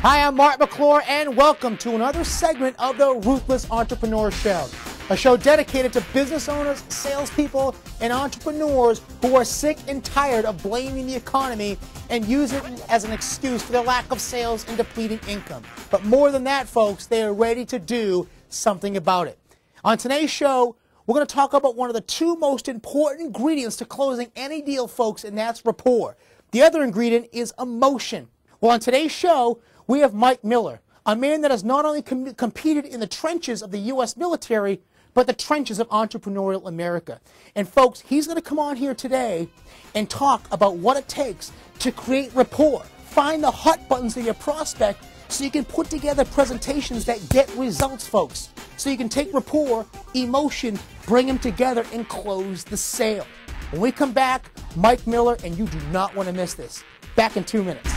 Hi, I'm Mark McClure, and welcome to another segment of the Ruthless Entrepreneur Show, a show dedicated to business owners, salespeople, and entrepreneurs who are sick and tired of blaming the economy and use it as an excuse for their lack of sales and depleting income. But more than that, folks, they are ready to do something about it. On today's show, we're going to talk about one of the two most important ingredients to closing any deal, folks, and that's rapport. The other ingredient is emotion. Well, on today's show, we have Mike Miller, a man that has not only competed in the trenches of the U.S. military, but the trenches of entrepreneurial America. And folks, he's going to come on here today and talk about what it takes to create rapport. Find the hot buttons of your prospect so you can put together presentations that get results, folks. So you can take rapport, emotion, bring them together, and close the sale. When we come back, Mike Miller, and you do not want to miss this. Back in 2 minutes.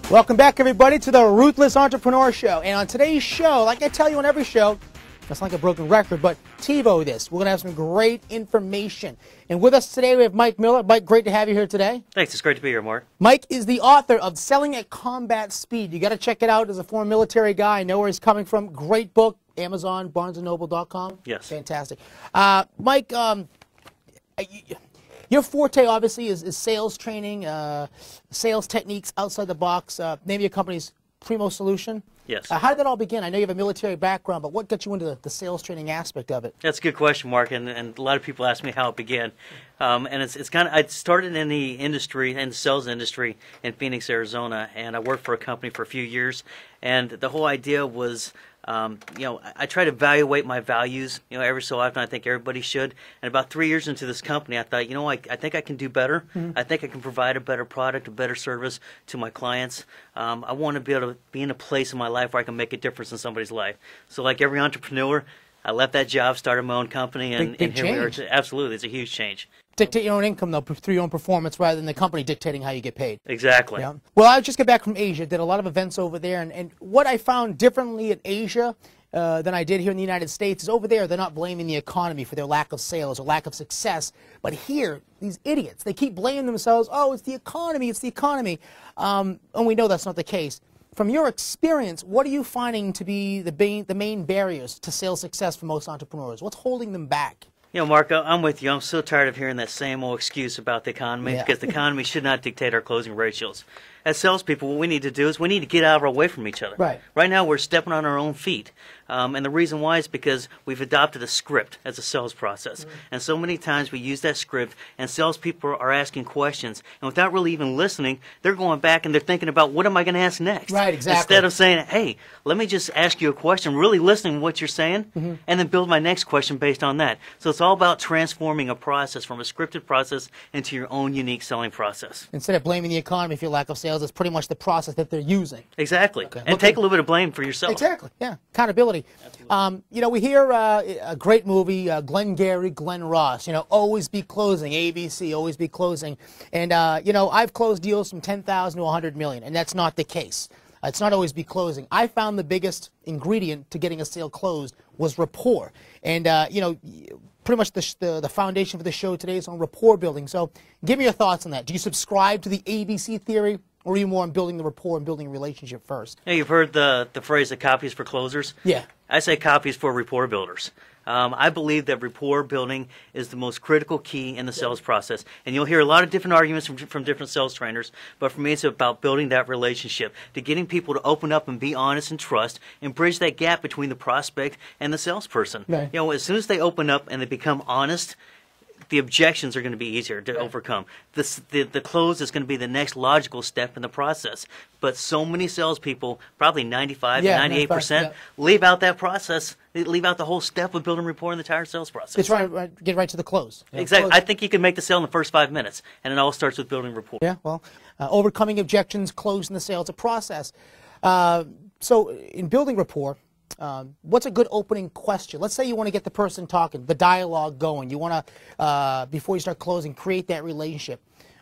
Welcome back, everybody, to the Ruthless Entrepreneur Show. And on today's show, like I tell you on every show, that's like a broken record, but TiVo this. We're going to have some great information. And with us today, we have Mike Miller. Mike, great to have you here today. Thanks. It's great to be here, Mark. Mike is the author of Selling at Combat Speed. You got to check it out. As a former military guy, I know where he's coming from. Great book. Amazon, BarnesandNoble.com. Yes. Fantastic. Mike, your forte, obviously, is sales training, sales techniques outside the box. Name your company's Primo Solution. Yes. How did that all begin? I know you have a military background, but what got you into the sales training aspect of it? That's a good question, Mark, and a lot of people ask me how it began. And it's kind of, I started in the industry, in the sales industry in Phoenix, Arizona, and I worked for a company for a few years. And the whole idea was, I try to evaluate my values, every so often. I think everybody should. And about 3 years into this company, I thought, I think I can do better. Mm-hmm. I think I can provide a better product, a better service to my clients. I want to be able to be in a place in my life where I can make a difference in somebody's life. So like every entrepreneur, I left that job, started my own company, and here we are. Absolutely, it's a huge change. Dictate your own income, though, through your own performance rather than the company dictating how you get paid. Exactly. Yeah. Well, I just got back from Asia, did a lot of events over there, and what I found differently in Asia than I did here in the United States is over there they're not blaming the economy for their lack of sales or lack of success, but here, these idiots, they keep blaming themselves, oh, it's the economy, and we know that's not the case. From your experience, what are you finding to be the main barriers to sales success for most entrepreneurs? What's holding them back? Mark, I'm with you. I'm so tired of hearing that same old excuse about the economy because the economy should not dictate our closing ratios. As salespeople, what we need to do is we need to get out of our way from each other. Right now, we're stepping on our own feet. And the reason why is because we've adopted a script as a sales process. And so many times we use that script, and salespeople are asking questions. And without really even listening, they're going back and they're thinking about, what am I going to ask next? Right, exactly. Instead of saying, hey, let me just ask you a question, really listening to what you're saying, and then build my next question based on that. So it's all about transforming a process from a scripted process into your own unique selling process. Instead of blaming the economy for your lack of sales, it's pretty much the process that they're using. Exactly. Okay. And take a little bit of blame for yourself. Exactly. Yeah. Accountability. We hear a great movie, Glengarry, Glen Ross, always be closing, ABC, always be closing. And, I've closed deals from 10,000 to 100 million, and that's not the case. It's not always be closing. I found the biggest ingredient to getting a sale closed was rapport. And, pretty much the foundation for the show today is on rapport building. So give me your thoughts on that. Do you subscribe to the ABC theory, or are you more on building the rapport and building a relationship first? Hey, you've heard the phrase that copy is for closers? Yeah. I say copy is for rapport builders. I believe that rapport building is the most critical key in the sales process. And you'll hear a lot of different arguments from different sales trainers, but for me it's about building that relationship, to getting people to open up and be honest and trust and bridge that gap between the prospect and the salesperson. Right. As soon as they open up and they become honest, the objections are going to be easier to overcome. The close is going to be the next logical step in the process. But so many salespeople, probably 95 to 98%, leave out that process. They leave out the whole step of building rapport in the entire sales process. It's get right to the close. Exactly. Close. I think you can make the sale in the first 5 minutes, and it all starts with building rapport. Yeah, well, overcoming objections, closing the sale, it's a process. So in building rapport, what's a good opening question? Let's say you want to get the person talking, the dialogue going. You want to, before you start closing, create that relationship.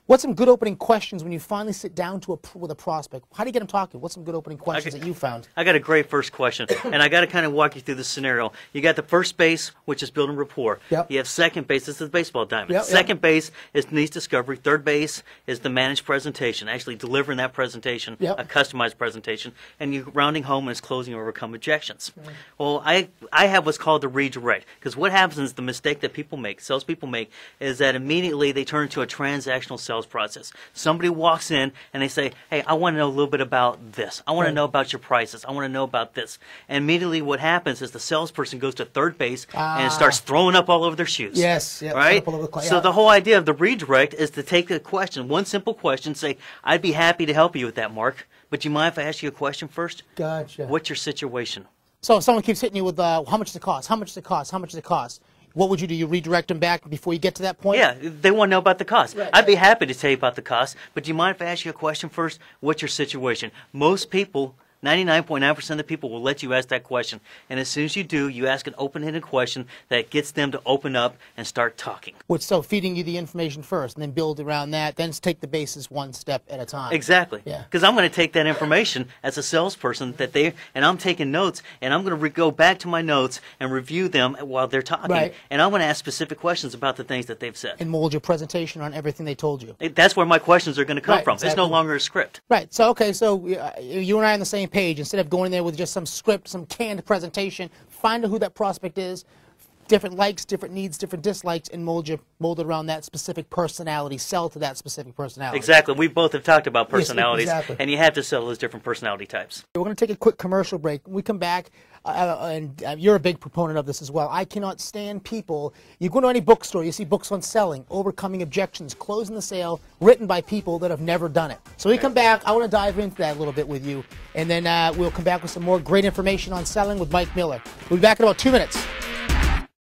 What's some good opening questions when you finally sit down with a prospect? How do you get them talking? What's some good opening questions that you found? I got a great first question, and I got to kind of walk you through the scenario. You got the first base, which is building rapport. Yep. You have second base, this is the baseball diamond. Yep, Second base is needs discovery. Third base is the managed presentation, actually delivering that presentation, Yep. a customized presentation, and you rounding home is closing or overcome objections. Well, I have what's called the redirect, because what happens is the mistake that people make, salespeople make, is that immediately they turn into a transactional sales process. Somebody walks in and they say, hey, I want to know a little bit about this. I want to know about your prices. I want to know about this. And immediately what happens is the salesperson goes to third base and starts throwing up all over their shoes. Yes. Yep. Right? All over the So the whole idea of the redirect is to take a question, one simple question, say, I'd be happy to help you with that, Mark, but do you mind if I ask you a question first? Gotcha. What's your situation? So if someone keeps hitting you with, how much does it cost? How much does it cost? How much does it cost? What would you do? You redirect them back before you get to that point? Yeah, they want to know about the cost. Right, I'd be happy to tell you about the cost, but do you mind if I ask you a question first? What's your situation? Most people, 99.9% of the people will let you ask that question. And as soon as you do, you ask an open-ended question that gets them to open up and start talking. So feeding you the information first and then build around that, then take the basis one step at a time. Exactly. Yeah. Because I'm going to take that information as a salesperson and I'm taking notes, and I'm going to go back to my notes and review them while they're talking. Right. And I'm going to ask specific questions about the things that they've said. And mold your presentation on everything they told you. That's where my questions are going to come Right, from. exactly. It's no longer a script. Right. So, okay, so you and I are on the same page. Instead of going there with just some script, some canned presentation, find out who that prospect is, different likes, different needs, different dislikes, and mold it around that specific personality, sell to that specific personality. Exactly. We both have talked about Yes, personalities, exactly. and you have to sell those different personality types. We're going to take a quick commercial break. When we come back, and you're a big proponent of this as well. I cannot stand people. You go to any bookstore, you see books on selling, overcoming objections, closing the sale, written by people that have never done it. So we come back. I want to dive into that a little bit with you, and then we'll come back with some more great information on selling with Mike Miller. We'll be back in about 2 minutes.